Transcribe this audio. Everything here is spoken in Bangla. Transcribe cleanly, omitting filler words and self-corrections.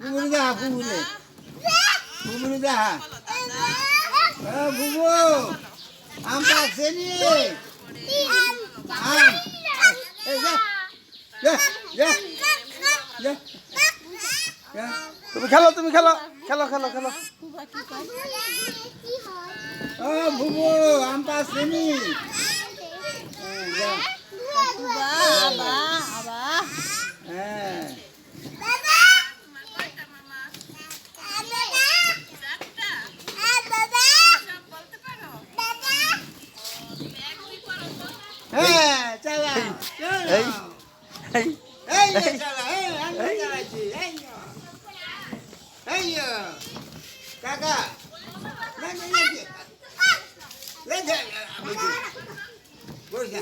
পুকুরে যা পুকুরে পুকুরে যা বুবু আম পাচ্ছে নি আম এই যা যা যা যা যা তুমি খেলো তুমি খেলো খেলো খেলো খেলো ও বুবু আম পাচ্ছে নি যা হ্যাঁ হ্যাঁ চালা এই এই এই চালা এই আমি চালাচ্ছি এই কাকা বসে